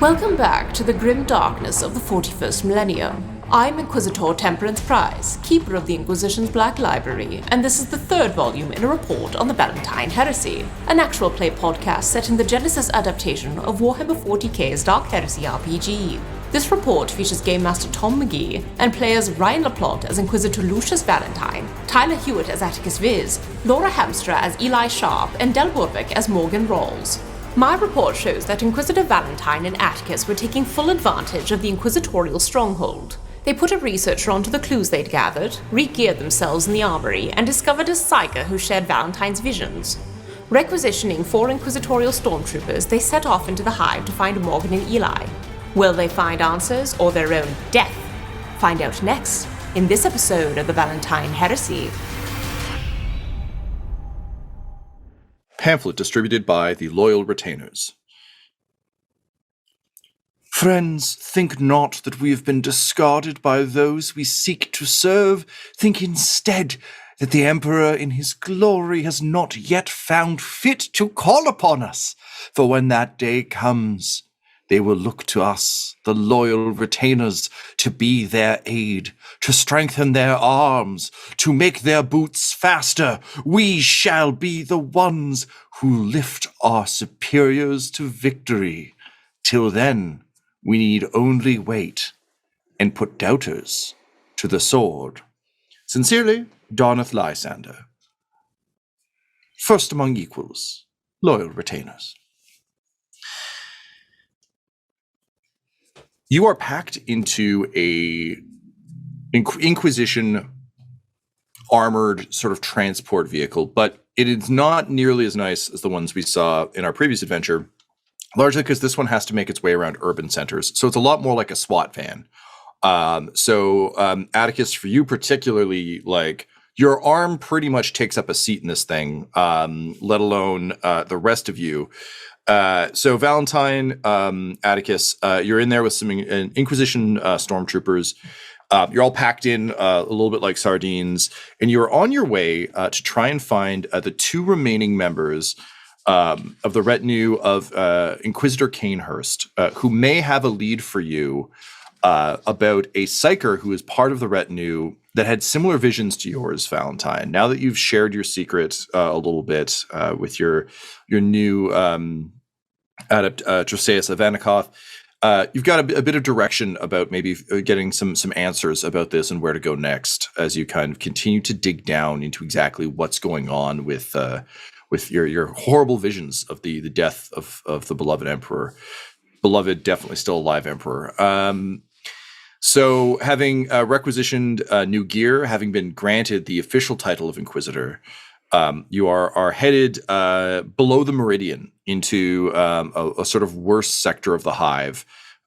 Welcome back to the grim darkness of the 41st Millennium. I'm Inquisitor Temperance Pryce, keeper of the Inquisition's Black Library, and this is the third volume in a report on the Valentyne Heresy, an actual play podcast set in the Genesys Adaptation of Warhammer 40k's Dark Heresy RPG. This report features Game Master Tom McGee and players Ryan LaPlante as Inquisitor Lucius Valentyne, Tyler Hewitt as Attikus Vis, Laura Hamstra as Eli Sharpe, and Borovic as Morgan Rhalls. My report shows that Inquisitor Valentyne and Attikus were taking full advantage of the Inquisitorial Stronghold. They put a researcher onto the clues they'd gathered, re-geared themselves in the armoury, and discovered a psyker who shared Valentyne's visions. Requisitioning 4 Inquisitorial Stormtroopers, they set off into the hive to find Morgan and Eli. Will they find answers or their own death? Find out next in this episode of the Valentyne Heresy. Pamphlet distributed by the Loyal Retainers. Friends, think not that we have been discarded by those we seek to serve. Think instead that the Emperor in his glory has not yet found fit to call upon us. For when that day comes, they will look to us, the Loyal Retainers, to be their aid, to strengthen their arms, to make their boots faster. We shall be the ones who lift our superiors to victory. Till then, we need only wait and put doubters to the sword. Sincerely, Darneth Lysander. First among equals, Loyal Retainers. You are packed into a Inquisition armored sort of transport vehicle, but it is not nearly as nice as the ones we saw in our previous adventure, largely because this one has to make its way around urban centers. So it's a lot more like a SWAT van. Attikus, for you particularly, like, your arm pretty much takes up a seat in this thing, let alone the rest of you. So Valentyne, Attikus, you're in there with some Inquisition stormtroopers. You're all packed in a little bit like sardines, and you're on your way to try and find the 2 remaining members of the retinue of Inquisitor Cainhurst, who may have a lead for you about a psyker who is part of the retinue that had similar visions to yours, Valentyne. Now that you've shared your secret a little bit with your new adept Troseus Avanikov, you've got a bit of direction about maybe getting some answers about this and where to go next as you kind of continue to dig down into exactly what's going on with your horrible visions of the death of the beloved Emperor. Beloved, definitely still alive Emperor. So having requisitioned new gear, having been granted the official title of Inquisitor, you are headed below the meridian into a sort of worse sector of the hive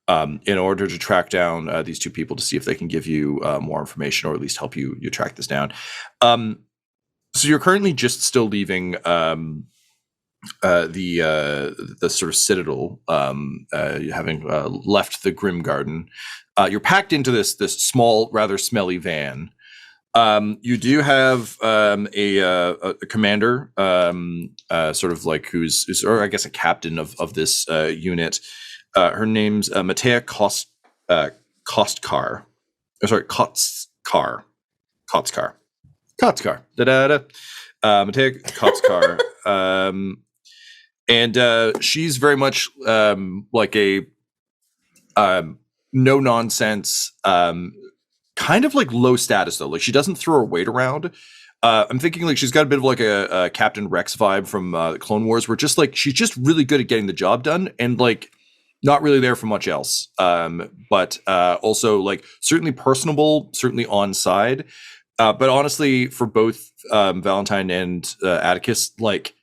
in order to track down these 2 people to see if they can give you more information or at least help you track this down. So you're currently just still leaving the sort of citadel, having left the Grim Garden. You're packed into this small, rather smelly van. You do have a commander, sort of like who's or I guess a captain of this unit. Her name's Matea Kostkar. Kotzkar. Matea Kostkar. And she's very much like a no nonsense, kind of like low status though. Like, she doesn't throw her weight around. I'm thinking like she's got a bit of like a Captain Rex vibe from the Clone Wars, where just like she's just really good at getting the job done and like not really there for much else. But also like certainly personable, certainly on side. But honestly, for both Valentyne and Attikus, like,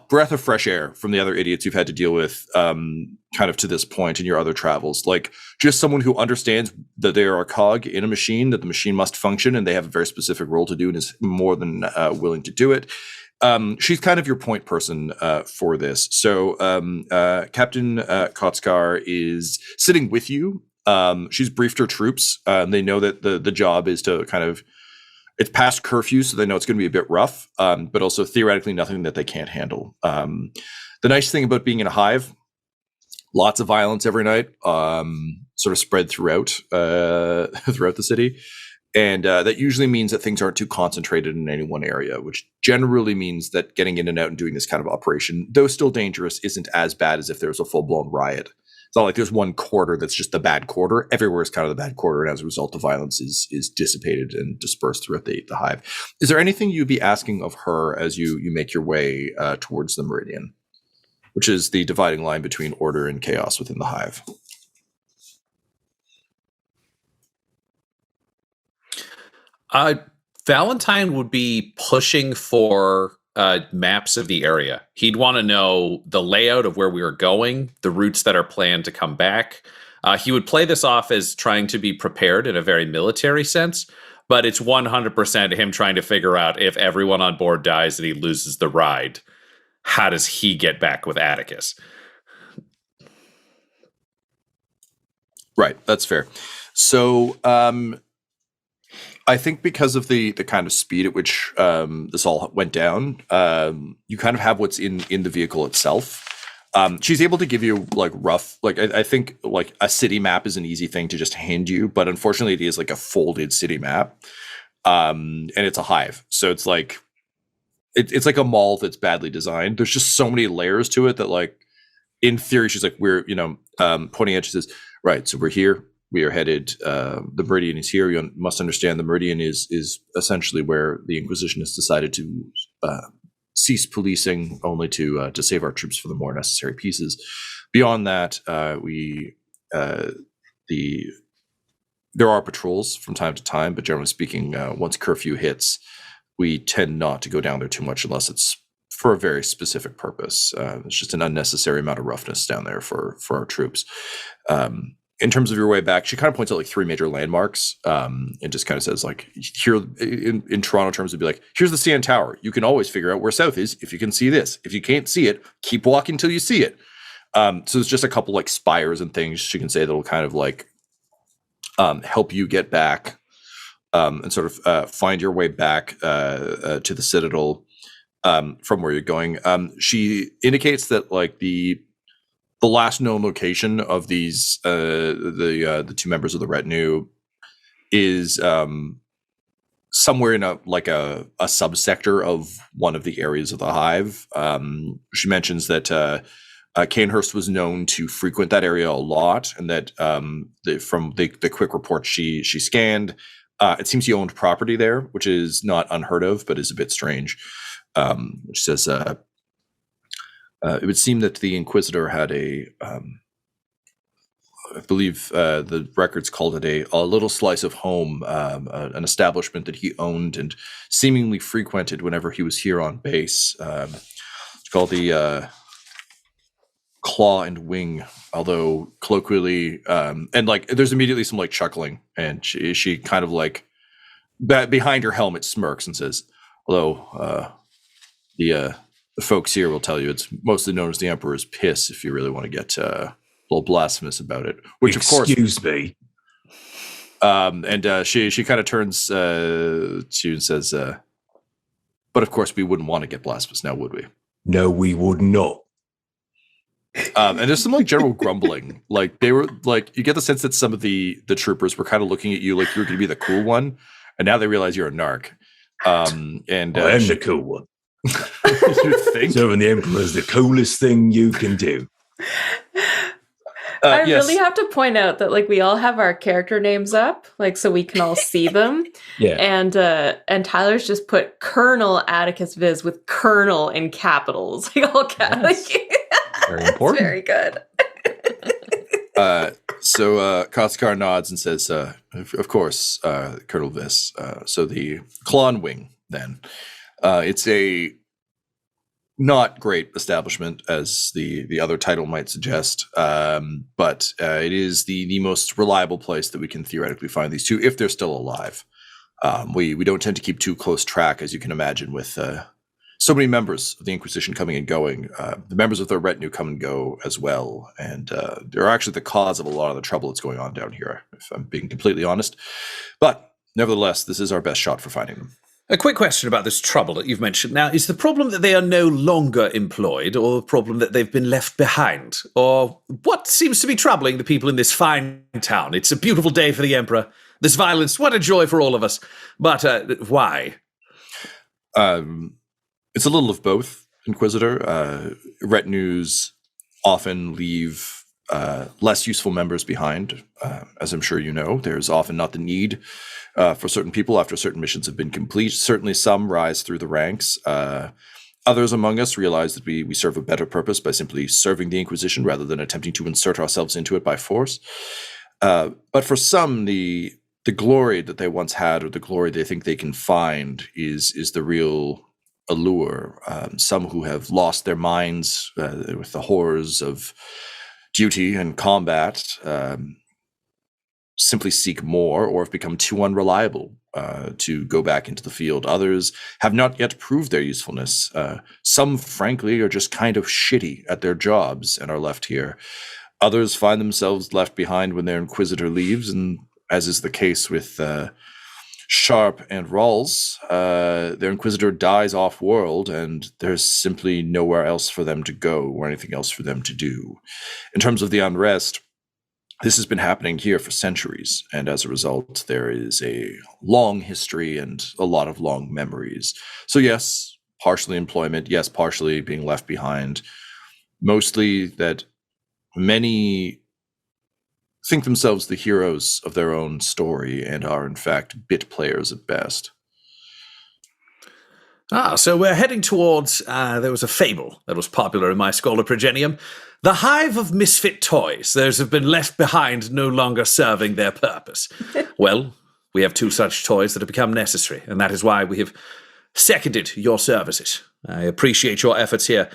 breath of fresh air from the other idiots you've had to deal with kind of to this point in your other travels. Like, just someone who understands that they are a cog in a machine, that the machine must function, and they have a very specific role to do and is more than willing to do it. She's kind of your point person for this. So Captain Kotskar is sitting with you. She's briefed her troops. They know that the job is to kind of, it's past curfew, so they know it's going to be a bit rough, but also theoretically nothing that they can't handle. The nice thing about being in a hive, lots of violence every night, sort of spread throughout throughout the city. And that usually means that things aren't too concentrated in any one area, which generally means that getting in and out and doing this kind of operation, though still dangerous, isn't as bad as if there was a full-blown riot. It's not like there's one quarter that's just the bad quarter. Everywhere is kind of the bad quarter, and as a result, the violence is dissipated and dispersed throughout the hive. Is there anything you'd be asking of her as you make your way towards the Meridian, which is the dividing line between order and chaos within the hive? Valentyne would be pushing for maps of the area. He'd want to know the layout of where we were going, the routes that are planned to come back. He would play this off as trying to be prepared in a very military sense, but it's 100% him trying to figure out if everyone on board dies and he loses the ride, how does he get back with Attikus? Right, that's fair. So, I think because of the kind of speed at which this all went down, you kind of have what's in the vehicle itself. She's able to give you like rough, like I think like a city map is an easy thing to just hand you, but unfortunately it is like a folded city map, and it's a hive. So it's like it's like a mall that's badly designed. There's just so many layers to it that, like, in theory, she's like, we're pointing at. She says, right, so we're here. We are headed. The Meridian is here. You must understand the Meridian is essentially where the Inquisition has decided to cease policing, only to save our troops for the more necessary pieces. Beyond that, there are patrols from time to time, but generally speaking, once curfew hits, we tend not to go down there too much unless it's for a very specific purpose. It's just an unnecessary amount of roughness down there for our troops. In terms of your way back, she kind of points out like three major landmarks, and just kind of says, like, here in Toronto terms, it'd be like, here's the CN Tower. You can always figure out where south is if you can see this. If you can't see it, keep walking till you see it. So there's just a couple like spires and things she can say that'll kind of like help you get back and sort of find your way back to the Citadel from where you're going. She indicates that like the last known location of these the two members of the retinue is somewhere in a subsector of one of the areas of the hive. She mentions that Cainhurst was known to frequent that area a lot, and that from the quick report she scanned, it seems he owned property there, which is not unheard of, but is a bit strange. She says it would seem that the Inquisitor had I believe the records called it a little slice of home, an establishment that he owned and seemingly frequented whenever he was here on base. It's called the Claw and Wing, although colloquially, and like there's immediately some like chuckling, and she kind of like behind her helmet smirks and says, although the folks here will tell you it's mostly known as the Emperor's Piss if you really want to get a little blasphemous about it. Which, of course, excuse me. And she kind of turns to you and says, "But of course, we wouldn't want to get blasphemous now, would we?" No, we would not. And there's some like general grumbling. Like they were like, you get the sense that some of the troopers were kind of looking at you like you were going to be the cool one, and now they realize you're a narc. And I am the cool one. You think serving the Emperor is the coolest thing you can do. I really have to point out that like we all have our character names up, like so we can all see them. Yeah. And Tyler's just put Colonel Attikus Vis with Colonel in capitals. Like all Yes. Very important. Very good. So Koskar nods and says, of course, Colonel Vis. So the Claw and Wing, then. It's a not great establishment, as the other title might suggest, but it is the most reliable place that we can theoretically find these two, if they're still alive. We don't tend to keep too close track, as you can imagine, with so many members of the Inquisition coming and going. The members of their retinue come and go as well, and they're actually the cause of a lot of the trouble that's going on down here, if I'm being completely honest. But nevertheless, this is our best shot for finding them. A quick question about this trouble that you've mentioned. Now, is the problem that they are no longer employed, or the problem that they've been left behind? Or what seems to be troubling the people in this fine town? It's a beautiful day for the Emperor. This violence, what a joy for all of us. But why? It's a little of both, Inquisitor. Retinues often leave less useful members behind. As I'm sure you know, there's often not the need for certain people after certain missions have been complete. Certainly some rise through the ranks. Others among us realize that we serve a better purpose by simply serving the Inquisition rather than attempting to insert ourselves into it by force. But for some, the glory that they once had, or the glory they think they can find, is the real allure. Some who have lost their minds with the horrors of duty and combat simply seek more, or have become too unreliable to go back into the field. Others have not yet proved their usefulness. Some, frankly, are just kind of shitty at their jobs and are left here. Others find themselves left behind when their Inquisitor leaves, and as is the case with Sharpe and Rhalls, their Inquisitor dies off-world, and there's simply nowhere else for them to go or anything else for them to do. In terms of the unrest, this has been happening here for centuries, and as a result, there is a long history and a lot of long memories. So yes, partially employment, yes, partially being left behind. Mostly that many think themselves the heroes of their own story and are in fact bit players at best. So we're heading towards, there was a fable that was popular in my Scholar Progenium. The hive of misfit toys. Those have been left behind, no longer serving their purpose. Well, we have 2 such toys that have become necessary, and that is why we have seconded your services. I appreciate your efforts here.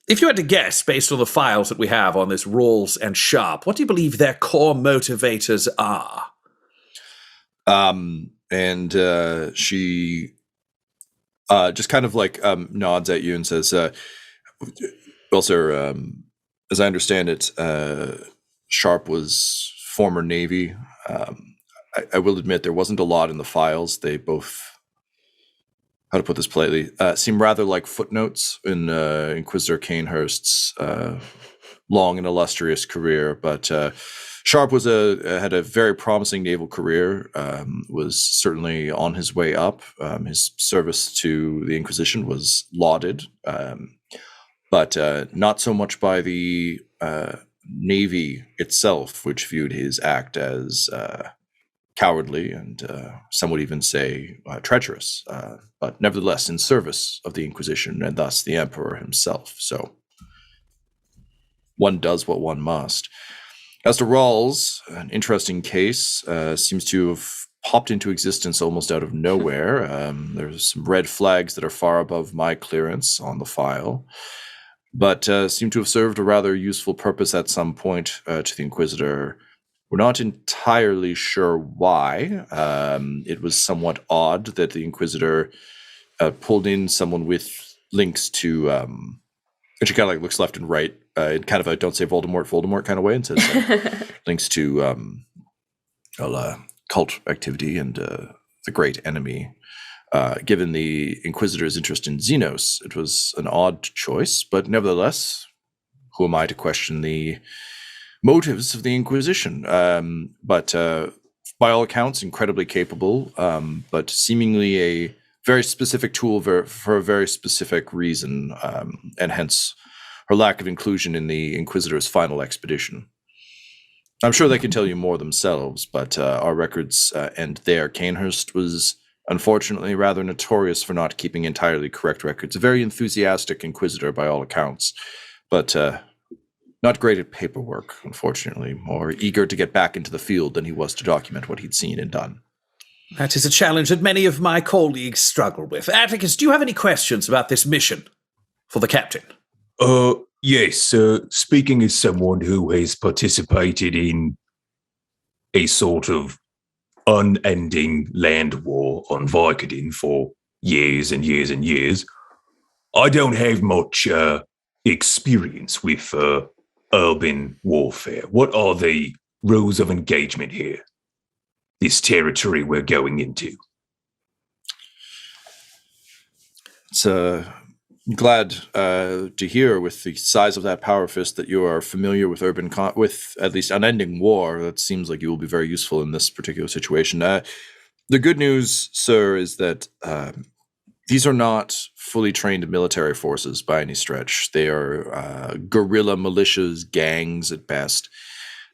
If you had to guess, based on the files that we have on this Rhalls and Sharpe, what do you believe their core motivators are? She just kind of like nods at you and says, well, sir, as I understand it, Sharpe was former Navy. I will admit there wasn't a lot in the files. They both, how to put this politely, seem rather like footnotes in Inquisitor Cainhurst's long and illustrious career. But Sharpe was had a very promising naval career, was certainly on his way up. His service to the Inquisition was lauded, but not so much by the Navy itself, which viewed his act as cowardly and some would even say treacherous, but nevertheless in service of the Inquisition and thus the Emperor himself. So one does what one must. As to Rhalls, an interesting case, seems to have popped into existence almost out of nowhere. There's some red flags that are far above my clearance on the file, but seem to have served a rather useful purpose at some point to the Inquisitor. We're not entirely sure why. It was somewhat odd that the Inquisitor pulled in someone with links to, and she kind of like looks left and right in kind of a don't say Voldemort kind of way, and says links to cult activity and the great enemy. Given the Inquisitor's interest in Xenos, it was an odd choice, but nevertheless, who am I to question the motives of the Inquisition? But by all accounts, incredibly capable, but seemingly a very specific tool for a very specific reason, and hence her lack of inclusion in the Inquisitor's final expedition. I'm sure they can tell you more themselves, but our records end there. Cainhurst was unfortunately rather notorious for not keeping entirely correct records. A very enthusiastic Inquisitor by all accounts, but not great at paperwork, unfortunately, more eager to get back into the field than he was to document what he'd seen and done. That is a challenge that many of my colleagues struggle with. Attikus, do you have any questions about this mission for the captain? Yes. Speaking as someone who has participated in a sort of unending land war on Vicodin for years and years and years, I don't have much experience with urban warfare. What are the rules of engagement here? This territory we're going into. It's glad to hear with the size of that power fist that you are familiar with with at least unending war. That seems like you will be very useful in this particular situation. The good news, sir, is that these are not fully trained military forces by any stretch. They are guerrilla militias, gangs at best.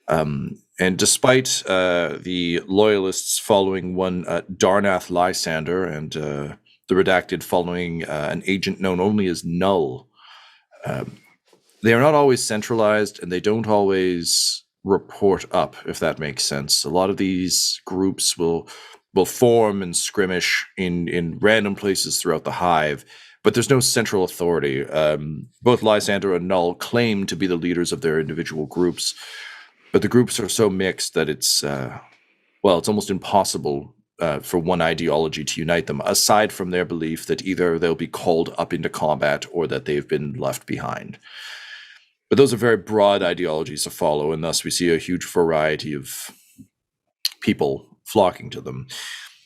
And despite the loyalists following one Darnath Lysander and the redacted following an agent known only as Null, they are not always centralized, and they don't always report up, if that makes sense. A lot of these groups will form and skirmish in random places throughout the hive, but there's no central authority. Both Lysander and Null claim to be the leaders of their individual groups, but the groups are so mixed that it's almost impossible for one ideology to unite them, aside from their belief that either they'll be called up into combat or that they've been left behind. But those are very broad ideologies to follow, and thus we see a huge variety of people flocking to them.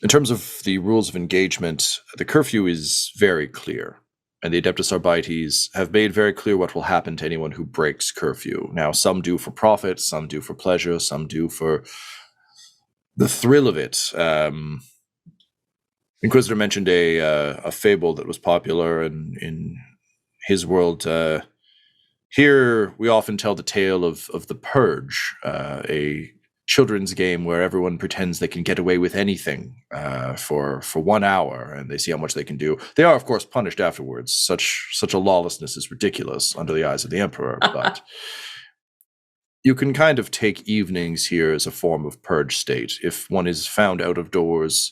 In terms of the rules of engagement, the curfew is very clear, and the Adeptus Arbites have made very clear what will happen to anyone who breaks curfew. Now, some do for profit, some do for pleasure, some do for the thrill of it. Inquisitor mentioned a fable that was popular in his world. Here, we often tell the tale of the Purge, a children's game where everyone pretends they can get away with anything for 1 hour, and they see how much they can do. They are, of course, punished afterwards. Such a lawlessness is ridiculous under the eyes of the Emperor, but you can kind of take evenings here as a form of purge state. If one is found out of doors,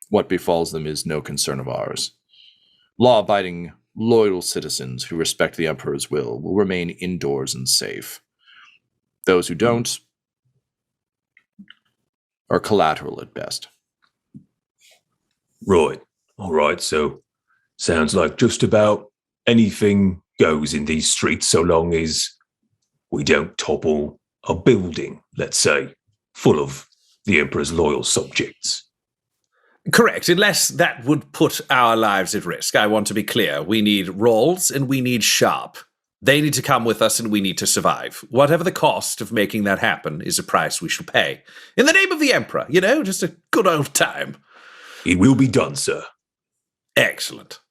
what befalls them is no concern of ours. Law-abiding, loyal citizens who respect the Emperor's will remain indoors and safe. Those who don't are collateral at best. Right. All right. So sounds like just about anything goes in these streets so long as we don't topple a building, let's say, full of the Emperor's loyal subjects. Correct, unless that would put our lives at risk. I want to be clear. We need Rhalls and we need Sharpe. They need to come with us and we need to survive. Whatever the cost of making that happen is a price we shall pay. In the name of the Emperor, just a good old time. It will be done, sir. Excellent.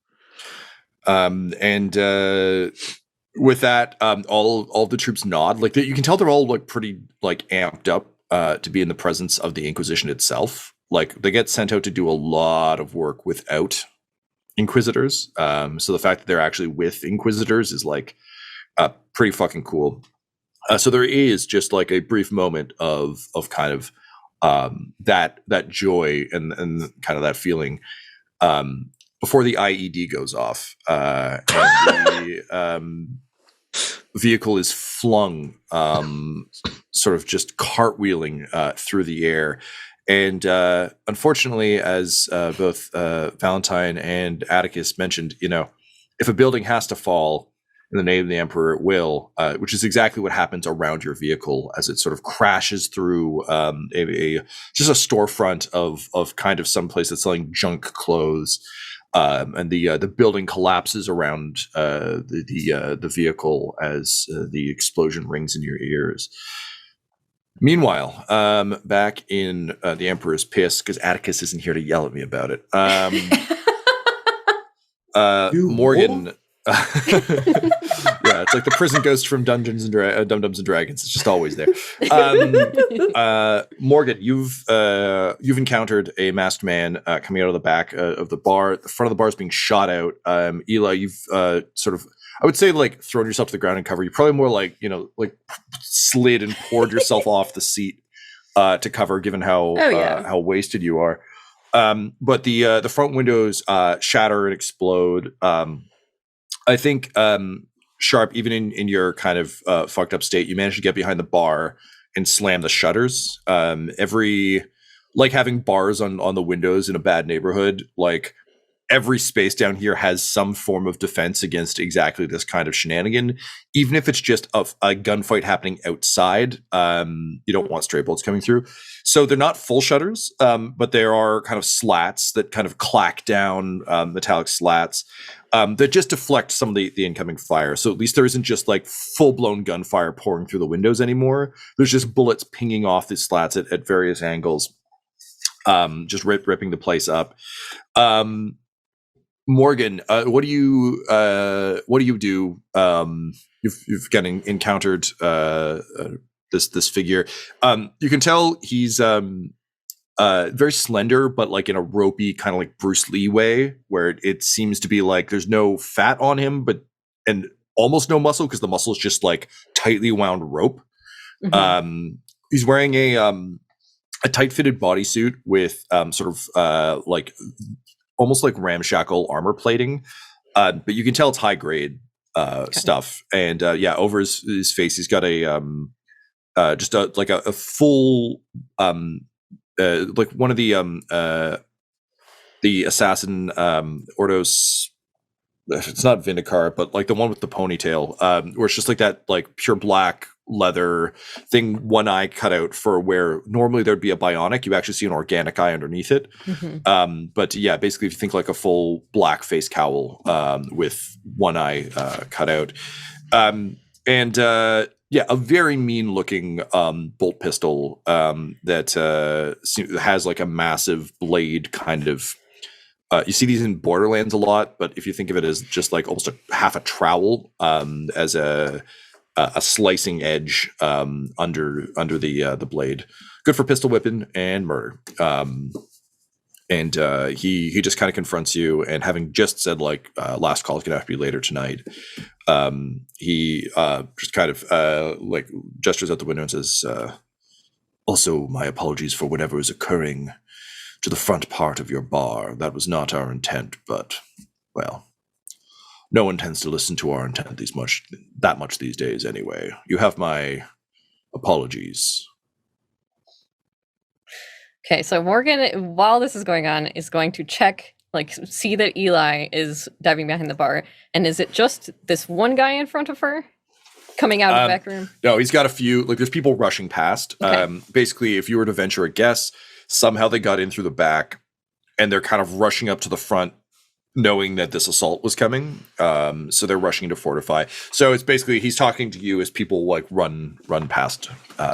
With that, all the troops nod. Like you can tell they're all pretty amped up to be in the presence of the Inquisition itself. Like they get sent out to do a lot of work without Inquisitors. So the fact that they're actually with Inquisitors is pretty fucking cool. So there is just a brief moment of kind of that joy and kind of that feeling before the IED goes off, and the vehicle is flung, sort of just cartwheeling through the air. And unfortunately, as both Valentyne and Attikus mentioned, if a building has to fall in the name of the Emperor, it will, which is exactly what happens around your vehicle as it sort of crashes through just a storefront of kind of some place that's selling junk clothes, and the building collapses around the vehicle as the explosion rings in your ears. Meanwhile, back in the Emperor's piss, because Attikus isn't here to yell at me about it. Morgan, yeah, it's like the prison ghost from Dungeons and Dum-Dums and Dragons. It's just always there. Morgan, you've encountered a masked man coming out of the back of the bar. The front of the bar is being shot out. Eli, you've sort of, I would say, thrown yourself to the ground and cover. You probably more slid and poured yourself off the seat to cover, given how wasted you are. But the front windows shatter and explode. I think Sharpe, even in your kind of fucked up state, you managed to get behind the bar and slam the shutters. Having bars on the windows in a bad neighborhood, every space down here has some form of defense against exactly this kind of shenanigan, even if it's just a gunfight happening outside. You don't want stray bullets coming through. So they're not full shutters, but there are kind of slats that kind of clack down, metallic slats that just deflect some of the incoming fire. So at least there isn't just like full-blown gunfire pouring through the windows anymore. There's just bullets pinging off these slats at various angles, just ripping the place up. Morgan, what do you do? You've kind of encountered this figure. You can tell he's very slender, but like in a ropey kind of like Bruce Lee way, where it seems to be like there's no fat on him, and almost no muscle because the muscle is just like tightly wound rope. Mm-hmm. He's wearing a tight-fitted bodysuit with sort of like almost like ramshackle armor plating, but you can tell it's high grade stuff. And over his face, he's got a just a full like one of the assassin Ordos. It's not Vindicar, but like the one with the ponytail, where it's just like that like pure black leather thing, one eye cut out for where normally there'd be a bionic. You actually see an organic eye underneath it. Mm-hmm. But yeah, basically if you think like a full black face cowl with one eye cut out. A very mean looking bolt pistol that has like a massive blade kind of. You see these in Borderlands a lot, but if you think of it as just like almost half a trowel as a slicing edge under the blade, good for pistol whipping and murder. He just kind of confronts you, and having just said like last call is gonna have to be later tonight, he just kind of like gestures out the window and says, also my apologies for whatever is occurring to the front part of your bar. That was not our intent, but well, no one tends to listen to our intent that much these days anyway. You have my apologies. Okay, so Morgan, while this is going on, is going to check, like, see that Eli is diving behind the bar. And is it just this one guy in front of her coming out of the back room? No, he's got a few, like there's people rushing past. Okay. Basically, if you were to venture a guess, somehow they got in through the back and they're kind of rushing up to the front knowing that this assault was coming. So they're rushing to fortify. So it's basically, he's talking to you as people like run past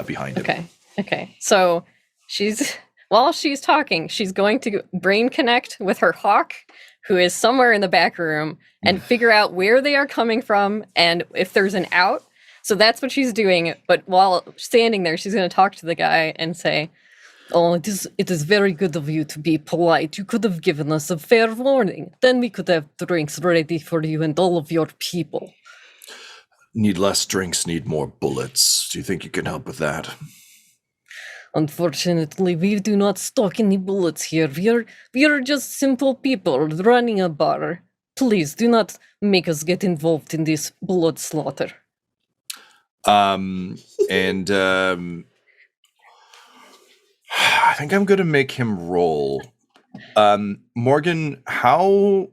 behind him. Okay. So while she's talking, she's going to brain connect with her hawk, who is somewhere in the back room, and figure out where they are coming from and if there's an out. So that's what she's doing. But while standing there, she's going to talk to the guy and say, "Oh, it is very good of you to be polite. You could have given us a fair warning. Then we could have drinks ready for you and all of your people." Need less drinks, need more bullets. Do you think you can help with that? Unfortunately, we do not stock any bullets here. We are just simple people running a bar. Please do not make us get involved in this blood slaughter. I think I'm going to make him roll. Morgan, how...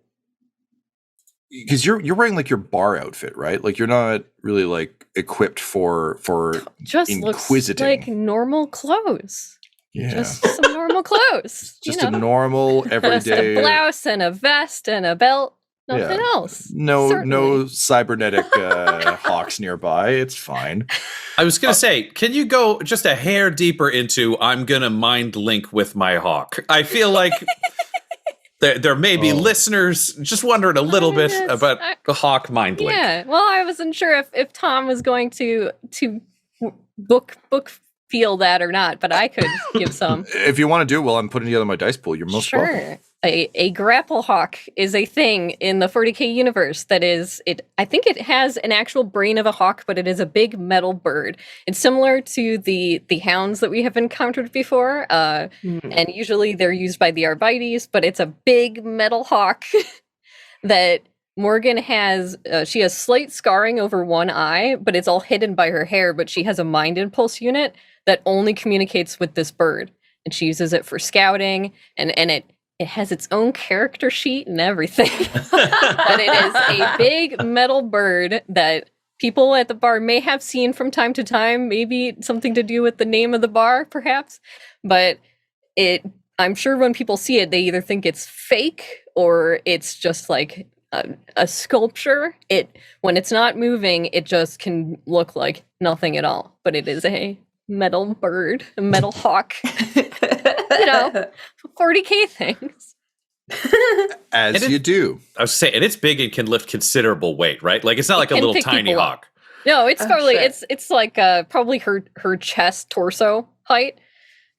Because you're wearing like your bar outfit, right? Like you're not really like equipped for just inquisiting. Looks like normal clothes. Yeah, just some normal clothes. Just a normal everyday a blouse and a vest and a belt. Nothing else. No cybernetic hawks nearby. It's fine. I was going to say, can you go just a hair deeper into I'm going to mind link with my hawk? I feel like there may be listeners just wondering a little bit about the hawk mind link. Yeah, well, I wasn't sure if Tom was going to book feel that or not, but I could give some. If you want to do it while I'm putting together my dice pool, you're most welcome. A grapple hawk is a thing in the 40k universe that is I think it has an actual brain of a hawk, but it is a big metal bird. It's similar to the hounds that we have encountered before, and usually they're used by the Arbites, but it's a big metal hawk that Morgan has. She has slight scarring over one eye, but it's all hidden by her hair, but she has a mind impulse unit that only communicates with this bird, and she uses it for scouting, and it It has its own character sheet and everything. But it is a big metal bird that people at the bar may have seen from time to time, maybe something to do with the name of the bar, perhaps. But I'm sure when people see it, they either think it's fake or it's just like a sculpture. When it's not moving, it just can look like nothing at all. But it is a metal bird, a metal hawk. 40K things. As you do. I was saying, and it's big and can lift considerable weight, right? Like it's not like a little tiny hawk. No, it's probably it's like probably her chest, torso height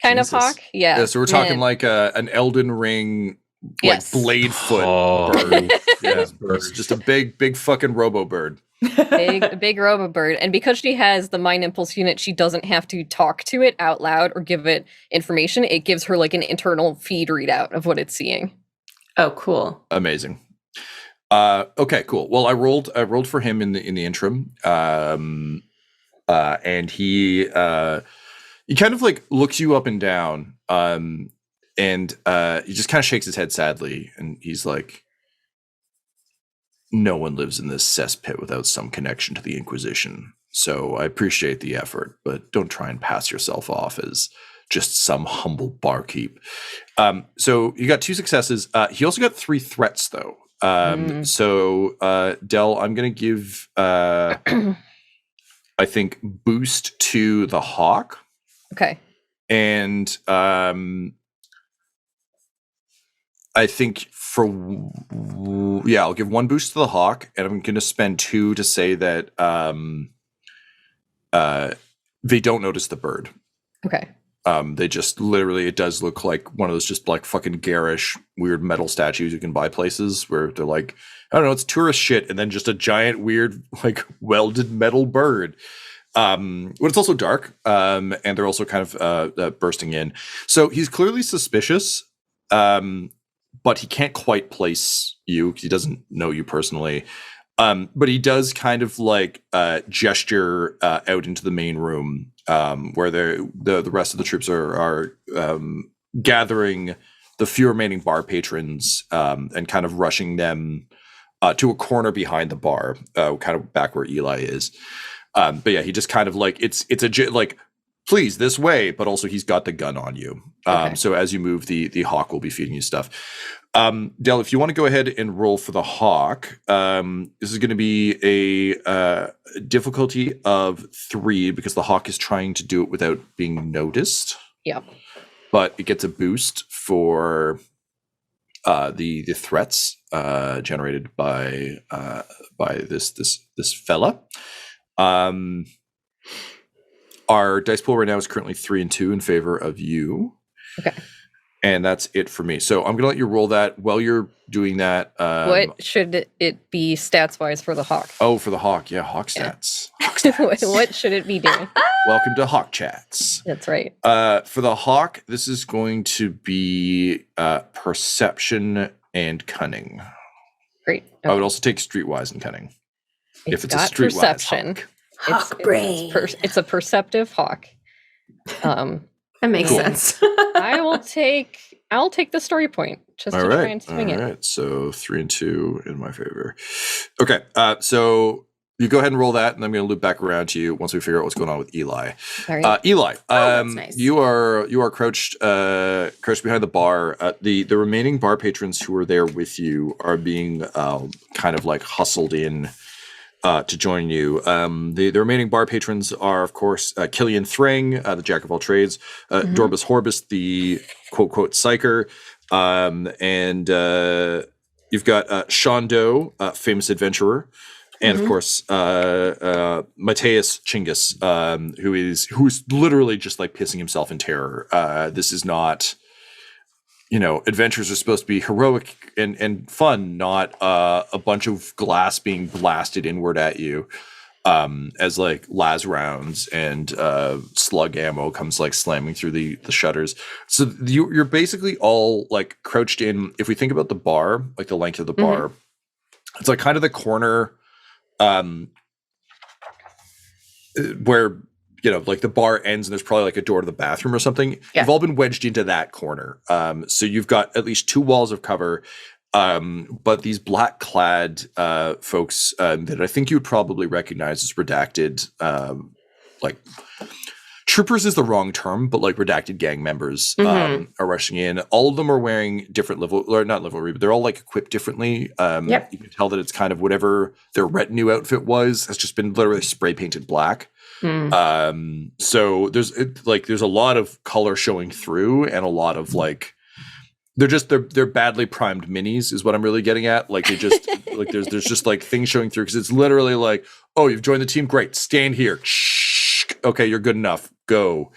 kind of hawk. Yeah. So we're talking like an Elden Ring blade foot bird. Yeah, it's just a big fucking robo bird. big robo bird. And because she has the mind impulse unit, she doesn't have to talk to it out loud or give it information. It gives her like an internal feed readout of what it's seeing. Oh, cool. Amazing. Okay, cool. Well, I rolled for him in the interim. And he kind of like looks you up and down. And he just kind of shakes his head sadly, and he's like, no one lives in this cesspit without some connection to the Inquisition. So I appreciate the effort, but don't try and pass yourself off as just some humble barkeep. So you got 2 successes. He also got 3 threats, though. So Del, I'm going to give, I think, boost to the hawk. Okay. And I think I'll give 1 boost to the hawk, and I'm going to spend 2 to say that they don't notice the bird. Okay. They just literally, it does look like one of those just like fucking garish, weird metal statues you can buy places where they're like, I don't know, it's tourist shit, and then just a giant, weird, like welded metal bird. But it's also dark, and they're also kind of bursting in. So he's clearly suspicious. But he can't quite place you because he doesn't know you personally. But he does kind of like gesture out into the main room where the rest of the troops are gathering the few remaining bar patrons and kind of rushing them to a corner behind the bar, kind of back where Eli is. But yeah, he just kind of like it's like, please, this way, but also he's got the gun on you. Okay. So as you move, the hawk will be feeding you stuff. Del, if you want to go ahead and roll for the hawk, this is going to be a difficulty of 3 because the hawk is trying to do it without being noticed. Yep. But it gets a boost for the threats generated by this fella. Our dice pool right now is currently 3 and 2 in favor of you. Okay. And that's it for me. So I'm going to let you roll that. While you're doing that. What should it be stats-wise for the hawk? Oh, for the hawk. Yeah, hawk stats. What should it be doing? Welcome to Hawk Chats. That's right. For the hawk, this is going to be perception and cunning. Great. Okay. I would also take streetwise and cunning. If it's a got streetwise perception. hawk. Brain. It's a perceptive hawk. That makes sense. I'll take the story point just to try and swing it. All right, so 3 and 2 in my favor. Okay, so you go ahead and roll that, and I'm going to loop back around to you once we figure out what's going on with Eli. All right. Eli, that's nice. you are crouched behind the bar. The remaining bar patrons who are there with you are being kind of like hustled in to join you. The remaining bar patrons are, of course, Killian Thrang, the Jack of all trades, Dorbus Horbus, the quote psyker, and you've got Sean Doe, famous adventurer, and of course Mateus Chingus, who's literally just like pissing himself in terror. This is not, adventures are supposed to be heroic and fun, not a bunch of glass being blasted inward at you as like las rounds and slug ammo comes like slamming through the shutters. So you're basically all like crouched in. If we think about the bar, like the length of the bar, it's like kind of the corner where like the bar ends and there's probably like a door to the bathroom or something. Yeah. You've all been wedged into that corner. So you've got at least 2 walls of cover. But these black clad folks that I think you would probably recognize as redacted, like troopers is the wrong term, but like redacted gang members are rushing in. All of them are wearing different not livery, but they're all like equipped differently. You can tell that it's kind of whatever their retinue outfit was has just been literally spray painted black. So there's a lot of color showing through and a lot of like they're badly primed minis is what I'm really getting at. Like they just like there's just like things showing through because it's literally like, oh, you've joined the team, great, stand here. Okay, you're good enough, go.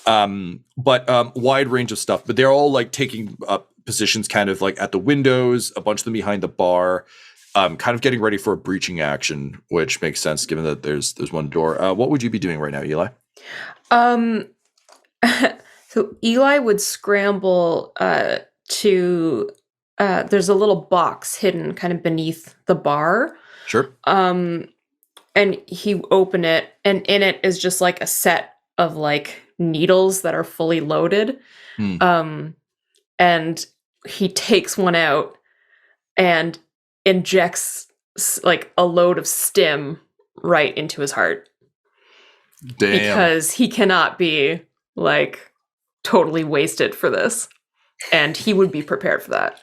But wide range of stuff, but they're all like taking up positions kind of like at the windows, a bunch of them behind the bar, kind of getting ready for a breaching action, which makes sense given that there's one door. What would you be doing right now, Eli? So Eli would scramble to there's a little box hidden kind of beneath the bar. Sure. And he open it, and in it is just like a set of like needles that are fully loaded. And he takes one out and injects like a load of stim right into his heart. Damn. Because he cannot be like totally wasted for this. And he would be prepared for that.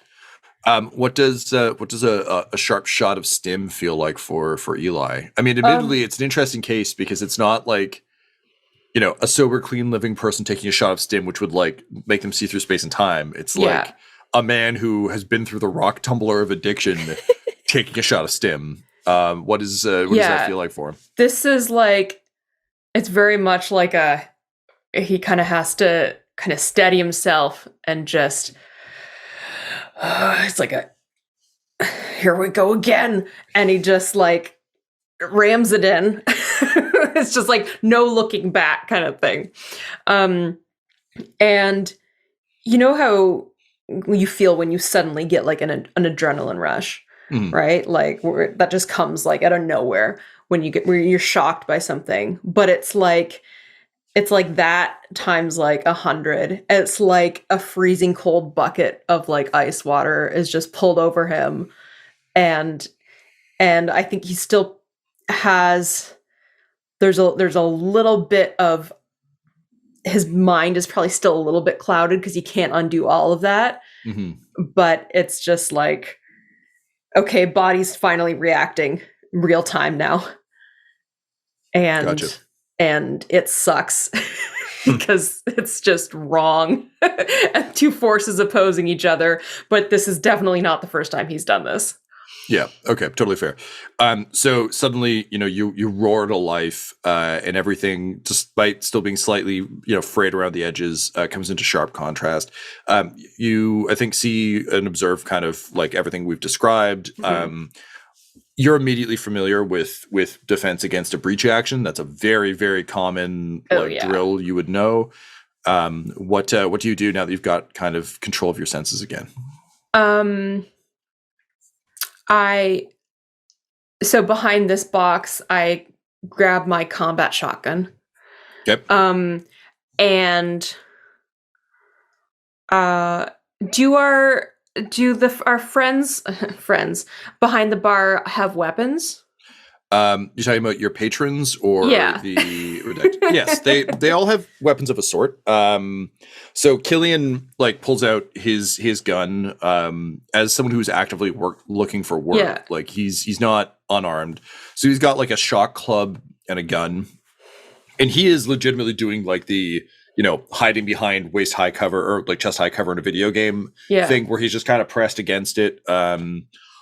What does a sharp shot of stim feel like for Eli? I mean, admittedly, it's an interesting case because it's not like, a sober, clean living person taking a shot of stim, which would like make them see through space and time. It's like a man who has been through the rock tumbler of addiction taking a shot of stim. What does that feel like for him? This is like, it's very much like he kind of has to kind of steady himself and just, it's like here we go again. And he just like rams it in. It's just like no looking back kind of thing. And you know how you feel when you suddenly get like an adrenaline rush, right? Like that just comes like out of nowhere where you're shocked by something, but it's like that times like 100. It's like a freezing cold bucket of like ice water is just pulled over him. And I think he still has, there's a little bit of, his mind is probably still a little bit clouded because he can't undo all of that. But it's just like, okay, body's finally reacting real time now. And Gotcha. And it sucks because it's just wrong. And 2 forces opposing each other. But this is definitely not the first time he's done this. Yeah. Okay. Totally fair. So suddenly, you roar to life, and everything, despite still being slightly, frayed around the edges, comes into sharp contrast. You, I think, see and observe kind of like everything we've described. You're immediately familiar with defense against a breach action. That's a very, very common drill you would know. What do you do now that you've got kind of control of your senses again? So behind this box, I grab my combat shotgun. Yep. And do our friends behind the bar have weapons? You're talking about your patrons or the redacted? Yes, they all have weapons of a sort. So Killian like pulls out his gun as someone who's actively looking for work. Yeah. Like he's not unarmed, so he's got like a shock club and a gun, and he is legitimately doing like the hiding behind waist high cover or like chest high cover in a video game thing where he's just kind of pressed against it.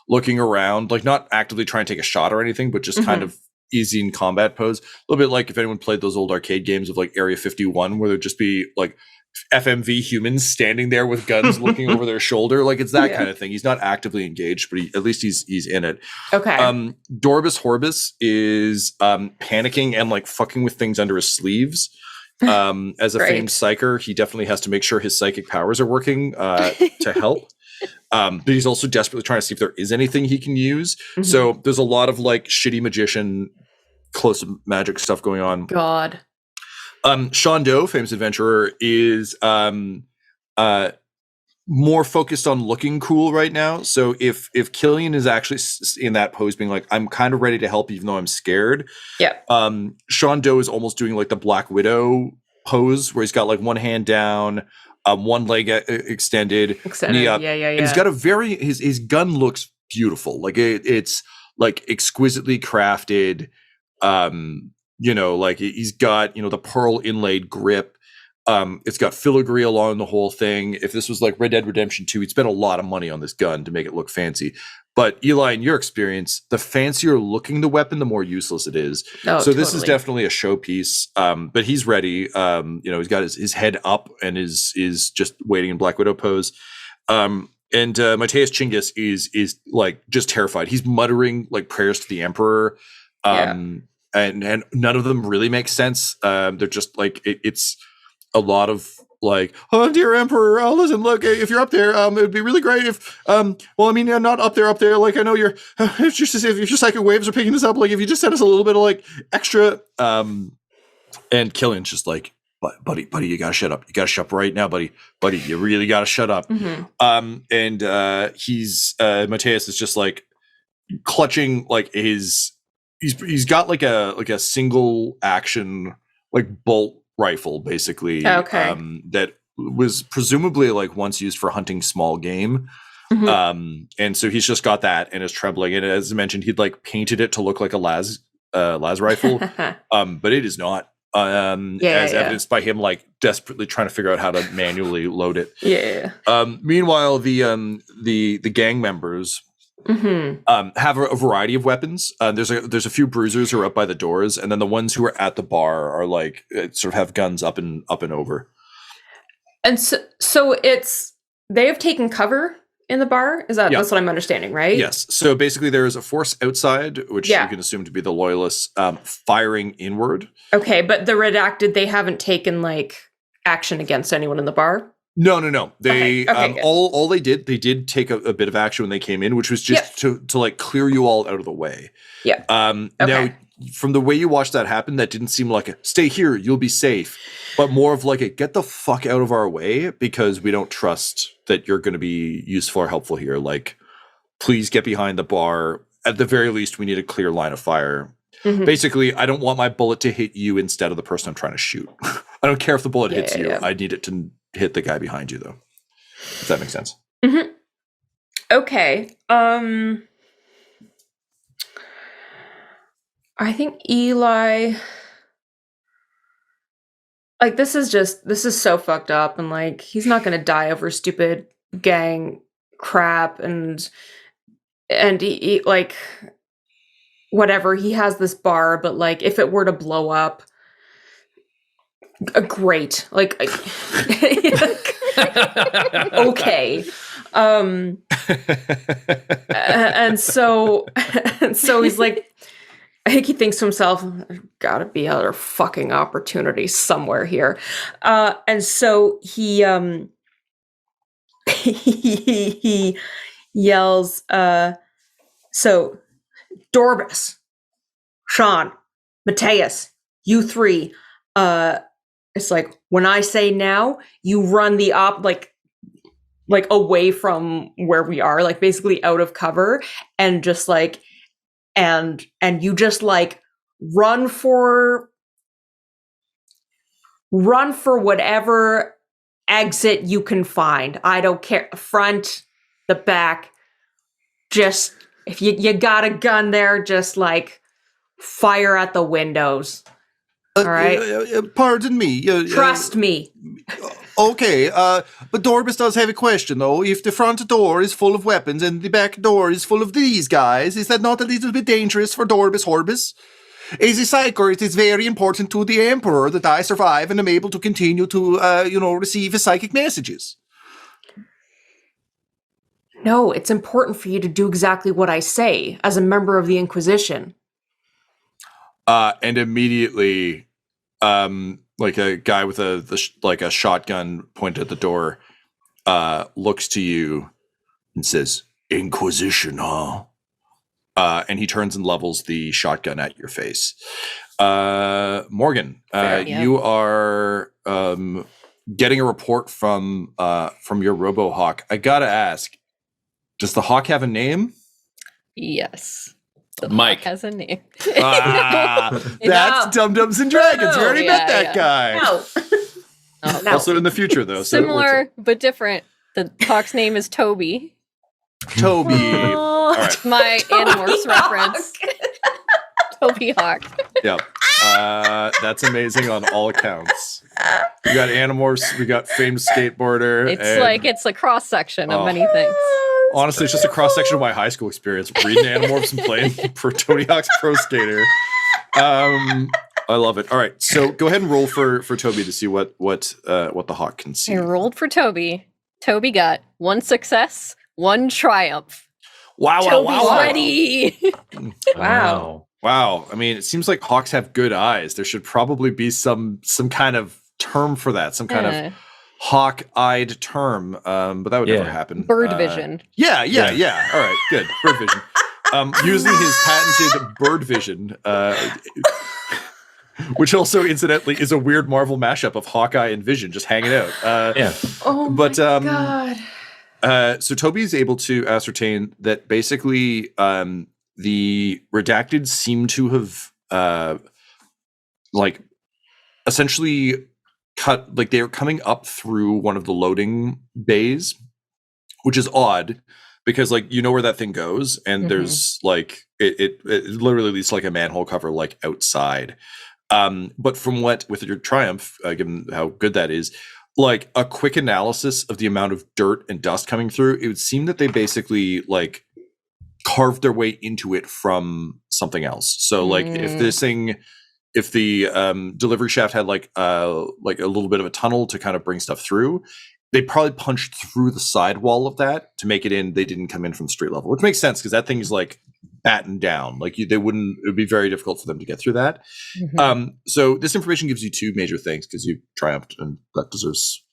Looking around, like not actively trying to take a shot or anything, but just kind of easy in combat pose. A little bit like if anyone played those old arcade games of like Area 51, where there'd just be like FMV humans standing there with guns looking over their shoulder. Like it's that kind of thing. He's not actively engaged, but at least he's in it. Okay. Dorbus Horbus is panicking and like fucking with things under his sleeves. As a famed psyker, he definitely has to make sure his psychic powers are working to help. But he's also desperately trying to see if there is anything he can use. So there's a lot of like shitty magician, close magic stuff going on. God. Sean Doe, famous adventurer, is more focused on looking cool right now. So if Killian is actually in that pose being like, I'm kind of ready to help even though I'm scared. Yeah. Sean Doe is almost doing like the Black Widow pose where he's got like one hand down, one leg extended, knee up. Yeah. And he's got a very, his gun looks beautiful. Like it's like exquisitely crafted. Like he's got, the pearl inlaid grip. It's got filigree along the whole thing. If this was like Red Dead Redemption 2, he'd spent a lot of money on this gun to make it look fancy. But Eli, in your experience, the fancier looking the weapon, the more useless it is. Oh, so this is definitely a showpiece. But he's ready. He's got his head up and is just waiting in Black Widow pose. And Matthias Chinggis is like just terrified. He's muttering like prayers to the Emperor. And none of them really make sense. They're just like it's a lot of like, oh dear Emperor, listen, look, if you're up there, it would be really great if not up there, like I know you're if your psychic waves are picking this up, like if you just send us a little bit of like extra, and Killian's just like, buddy, you gotta shut up, right now, buddy, you really gotta shut up. And Matthias is just like clutching like he's got like a single action like bolt rifle basically. That was presumably like once used for hunting small game. And so he's just got that and is trembling, and as I mentioned, he'd like painted it to look like a las rifle, but it is not, evidenced by him like desperately trying to figure out how to manually load it. Meanwhile, the gang members have a variety of weapons. There's a few bruisers who are up by the doors, and then the ones who are at the bar are like sort of have guns up and over. And so it's they have taken cover in the bar. That's what I'm understanding, right? Yes. So basically, there is a force outside, which you can assume to be the loyalists, firing inward. Okay, but the redacted, they haven't taken like action against anyone in the bar. No. They okay, all they did take a bit of action when they came in, which was just to like clear you all out of the way. Now, from the way you watched that happen, that didn't seem like a stay here, you'll be safe, but more of like a get the fuck out of our way because we don't trust that you're going to be useful or helpful here. Like, please get behind the bar. At the very least, we need a clear line of fire. Basically, I don't want my bullet to hit you instead of the person I'm trying to shoot. I don't care if the bullet hits you. I need it to hit the guy behind you, though. If that makes sense. Okay. I think Eli, like, this is so fucked up, and like he's not gonna die over stupid gang crap, and he like whatever, he has this bar, but like if it were to blow up, great, like okay. And so he's like, I think he thinks to himself, there's gotta be other fucking opportunities somewhere here. And so he yells, so Dorbis, Sean, Matthias, you three, it's like, when I say now, you run the like away from where we are, like basically out of cover, and just like, and you just like run for whatever exit you can find. I don't care, front, the back, just if you got a gun there, just like fire at the windows. All right. Pardon me. Trust me. Okay, but Dorbis does have a question, though. If the front door is full of weapons and the back door is full of these guys, is that not a little bit dangerous for Dorbis Horbis? As a psyker, it is very important to the Emperor that I survive and am able to continue to, receive his psychic messages. No, it's important for you to do exactly what I say as a member of the Inquisition. And immediately, like a guy with a shotgun pointed at the door, looks to you and says, "Inquisition, huh?" And he turns and levels the shotgun at your face. Morgan, you are getting a report from your RoboHawk. I gotta ask, does the hawk have a name? Yes. The Mike hawk has a name. That's Dum Dums and Dragons. We already met that guy. No. Also in the future, though. Similar but different. The hawk's name is Toby. Toby. All right. My Animorphs reference. Toby Hawk. Yep. That's amazing on all accounts. We got Animorphs. We got famed skateboarder. It's a cross section of many things. Honestly, it's just a cross section of my high school experience, reading Animorphs and playing for Tony Hawk's Pro Skater. I love it. All right, so go ahead and roll for Toby to see what the hawk can see. I rolled for Toby. Toby got 1 success, 1 triumph. Wow! Toby's ready. Wow. Wow. I mean, it seems like hawks have good eyes. There should probably be some kind of term for that, some kind of hawk-eyed term, but that would never happen. Bird vision. Yeah. All right, good. Bird vision. Using his patented bird vision, which also, incidentally, is a weird Marvel mashup of Hawkeye and Vision just hanging out. Oh my God. So Toby's able to ascertain that basically the redacted seem to have essentially cut, like they're coming up through one of the loading bays, which is odd because like you know where that thing goes and there's like it literally leads to like a manhole cover like outside. But from with your Triumph, given how good that is, like a quick analysis of the amount of dirt and dust coming through, it would seem that they basically like carved their way into it from something else. So like if the delivery shaft had like a little bit of a tunnel to kind of bring stuff through, they probably punched through the sidewall of that to make it in. They didn't come in from street level, which makes sense because that thing is like battened down. Like it would be very difficult for them to get through that. So this information gives you 2 major things because you triumphed, and that deserves,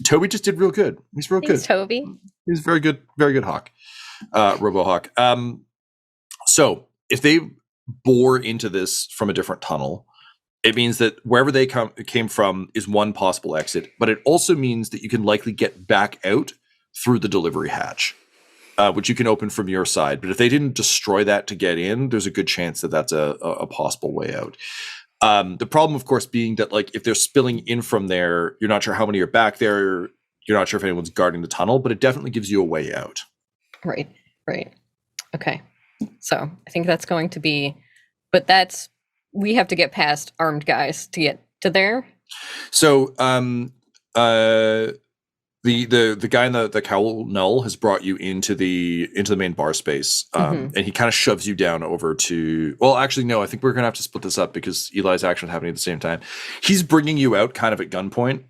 Toby just did real good. He's real good. Toby. He's very good hawk, RoboHawk. So if they bore into this from a different tunnel, it means that wherever they came from is one possible exit, but it also means that you can likely get back out through the delivery hatch, which you can open from your side. But if they didn't destroy that to get in, there's a good chance that that's a possible way out. The problem, of course, being that like if they're spilling in from there, you're not sure how many are back there. You're not sure if anyone's guarding the tunnel, but it definitely gives you a way out. Right. Okay. So I think that's going to be, but we have to get past armed guys to get to there. So the guy in the cowl null has brought you into the main bar space, and he kind of shoves you down over to. Well, actually, no. I think we're gonna have to split this up because Eli's action happening at the same time. He's bringing you out kind of at gunpoint.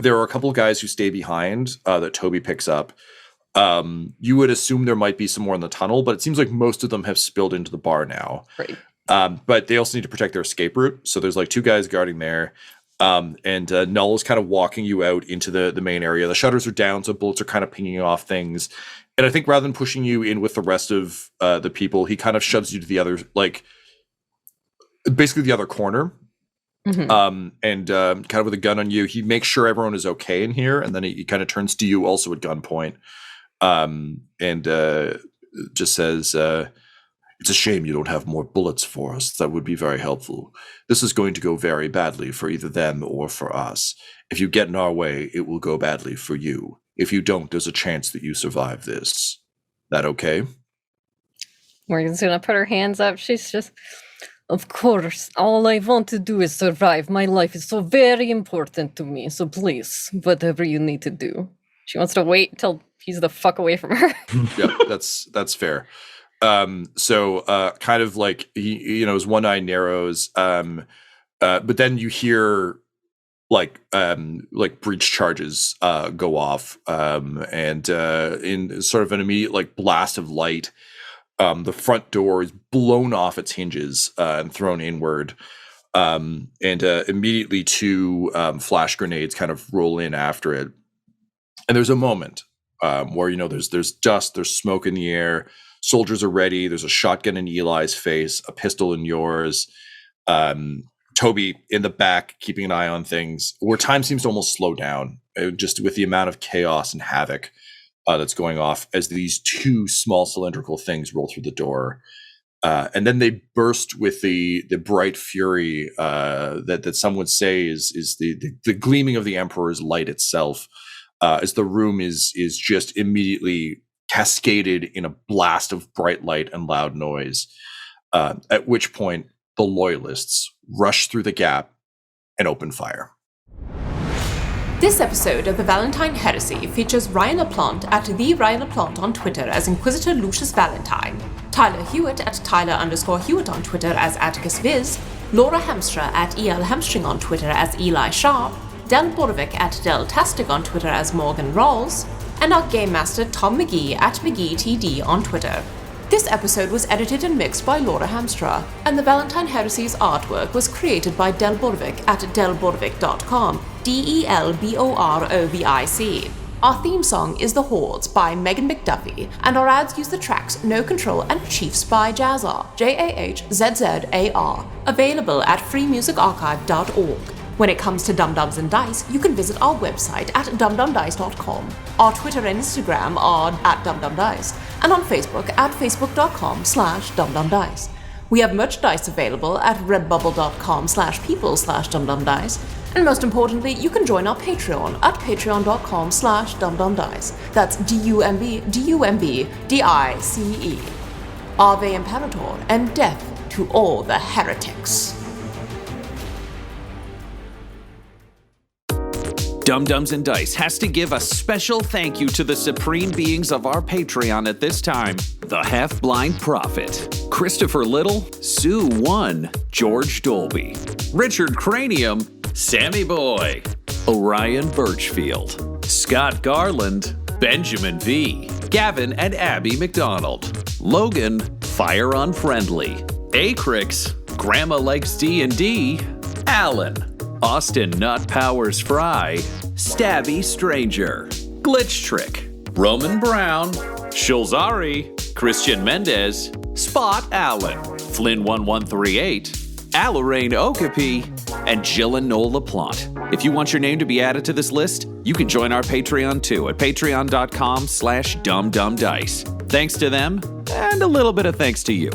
There are a couple of guys who stay behind that Toby picks up. You would assume there might be some more in the tunnel, but it seems like most of them have spilled into the bar now. Right. But they also need to protect their escape route. So there's like 2 guys guarding there. And Null is kind of walking you out into the main area. The shutters are down, so bullets are kind of pinging off things. And I think rather than pushing you in with the rest of the people, he kind of shoves you to the other, like, basically the other corner. And kind of with a gun on you, he makes sure everyone is okay in here. And then he kind of turns to you also at gunpoint. And just says, it's a shame you don't have more bullets for us. That would be very helpful. This is going to go very badly for either them or for us. If you get in our way, it will go badly for you. If you don't, there's a chance that you survive this. That okay? Morgan's gonna put her hands up. She's just, of course, all I want to do is survive. My life is so very important to me. So please, whatever you need to do. She wants to wait until he's the fuck away from her. Yeah, that's fair. So kind of like his one eye narrows, but then you hear like breach charges go off, and in sort of an immediate like blast of light, the front door is blown off its hinges and thrown inward, and immediately 2 flash grenades kind of roll in after it, and there's a moment where there's dust, there's smoke in the air. Soldiers are ready. There's a shotgun in Eli's face, a pistol in yours. Toby in the back, keeping an eye on things, where time seems to almost slow down, just with the amount of chaos and havoc that's going off as these two small cylindrical things roll through the door. And then they burst with the bright fury that some would say is the gleaming of the Emperor's light itself, as the room is just immediately cascaded in a blast of bright light and loud noise. At which point, the Loyalists rush through the gap and open fire. This episode of the Valentyne Heresy features Ryan LaPlante at the Ryan LaPlante on Twitter as Inquisitor Lucius Valentyne, Tyler Hewitt at Tyler_Hewitt on Twitter as Attikus Vis, Laura Hamstra at EL Hamstring on Twitter as Eli Sharpe, Del Borovic at Deltastic on Twitter as Morgan Rhalls, and our Game Master Tom McGee at McGeeTD on Twitter. This episode was edited and mixed by Laura Hamstra, and the Valentyne Heresy's artwork was created by Del Borovic at delborovic.com, DELBOROVIC. Our theme song is The Hordes by Megan McDuffie, and our ads use the tracks No Control and Chiefs by Jazzar, JAHZZAR, available at freemusicarchive.org. When it comes to Dum-Dums and Dice, you can visit our website at dumdumdice.com. Our Twitter and Instagram are at dumdumdice, and on Facebook at facebook.com/dumdumdice. We have merchandise available at redbubble.com/people/dumdumdice, and most importantly, you can join our Patreon at patreon.com/dumdumdice. That's DUMBDICE. Ave Imperator, and death to all the heretics. Dum-Dums and Dice has to give a special thank you to the supreme beings of our Patreon at this time. The Half-Blind Prophet, Christopher Little, Sue One, George Dolby, Richard Cranium, Sammy Boy, Orion Birchfield, Scott Garland, Benjamin V, Gavin and Abby McDonald, Logan, Fire Unfriendly, Acrix, Grandma Likes D&D, Alan, Austin Nut Powers Fry, Stabby Stranger, Glitch Trick, Roman Brown, Shulzari, Christian Mendez, Spot Allen, Flynn1138, Alarain Okapi, and Jillian Noel LaPlante. If you want your name to be added to this list, you can join our Patreon too at patreon.com/dumdumdice. Thanks to them, and a little bit of thanks to you.